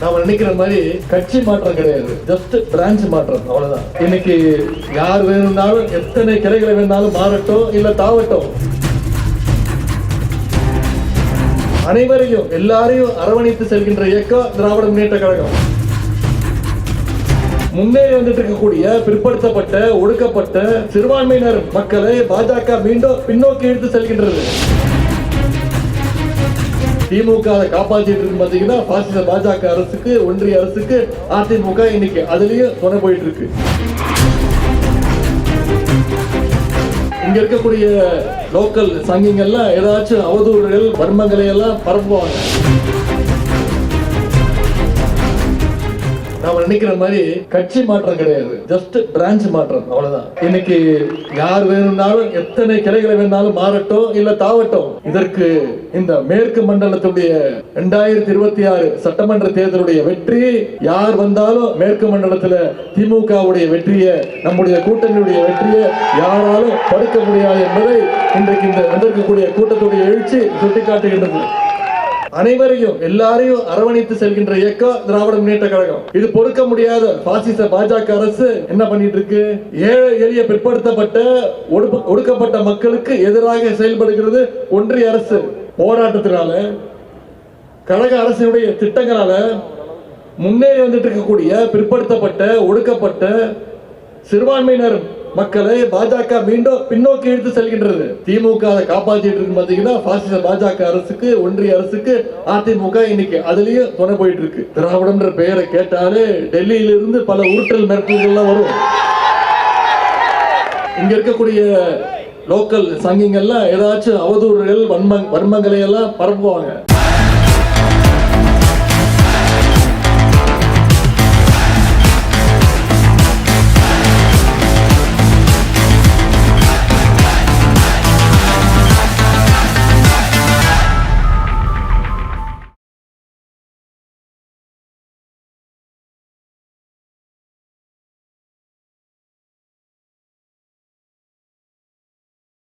நாம நினைக்கிற மாதிரி கட்சி மாற்றம் கிடையாது, ஜஸ்ட் பிரான்ச் மாற்றம், அவ்வளவுதான். இன்னைக்கு யார் வேணும்னாலும் எத்தனை கிளைகளை வேணாலும் மாறட்டும் இல்ல தாவட்டும், அனைவரையும் எல்லாரையும் அரவணைத்து செல்கின்ற இயக்கம் திராவிட முன்னேற்ற கழகம். முன்னேறி வந்துட்டு இருக்கக்கூடிய பிற்படுத்தப்பட்ட ஒடுக்கப்பட்ட சிறுபான்மையினர் மக்களை பாஜக மீண்டும் பின்னோக்கி இழுத்து செல்கின்றது. திமுக காப்பாற்றிட்டு இருக்கு பாத்தீங்கன்னா, பாசிச பாஜக அரசுக்கு, ஒன்றிய அரசுக்கு அதிமுக இன்னைக்கு அதுலயும் துணை போயிட்டு இருக்கு. இங்க இருக்கக்கூடிய லோக்கல் சங்கிங்கெல்லாம் ஏதாச்சும் அவதூறுகள் வன்மங்களை எல்லாம் பரப்புவாங்க. நாம நினைக்கிற மாதிரி கட்சி மாற்றம் கிடையாது, ஜஸ்ட் பிரான்ச் மாற்றம், அவ்வளவுதான். இன்னைக்கு யார் வேணும்னாலும் எத்தனை கிளைகளை வேணாலும் மாறட்டும் இல்ல தாவட்டும். இதற்கு இந்த மேற்கு மண்டலத்துடைய 2026 சட்டமன்ற தேர்தலுடைய வெற்றி, யார் வந்தாலும் மேற்கு மண்டலத்துல திமுகவுடைய வெற்றியை, நம்முடைய கூட்டணியுடைய வெற்றியை யாராலும் தடுக்க முடியாது என்பதை இன்றைக்கு இந்த வந்திருக்கக்கூடிய கூட்டத்துடைய எழுச்சி சுட்டிக்காட்டுகின்றது. அனைவரையும் எல்லாரையும் அரவணைத்து செல்கின்ற இயக்கம் திராவிட முன்னேற்ற கழகம். இது பொறுக்க முடியாத பாசிச பாஜக அரசு என்ன பண்ணிட்டு இருக்கு? ஏழை எளிய பிற்படுத்தப்பட்ட ஒடுக்கப்பட்ட மக்களுக்கு எதிராக செயல்படுகிறது ஒன்றிய அரசு. போராட்டத்தினால, கழக அரசினுடைய திட்டங்களால முன்னேறி வந்துட்டு இருக்கக்கூடிய பிற்படுத்தப்பட்ட ஒடுக்கப்பட்ட சிறுபான்மையினர் மக்களை பாஜக மீண்டும் பின்னோக்கி இழுத்து செல்கின்றது. திமுக காப்பாற்றிட்டு இருக்கு பாத்தீங்கன்னா, பாசிச பாஜக அரசுக்கு, ஒன்றிய அரசுக்கு அதிமுக இன்னைக்கு அதுலயும் துணை போயிட்டு இருக்கு. திராவிடம்ன்ற பெயரை கேட்டாலே டெல்லியிலிருந்து பல உருட்டல் மிரட்டல்கள்லாம் வரும். இங்க இருக்கக்கூடிய லோக்கல் சங்கிங்கெல்லாம் ஏதாச்சும் அவதூறுகள் வன்மங்களை எல்லாம் பரப்புவாங்க.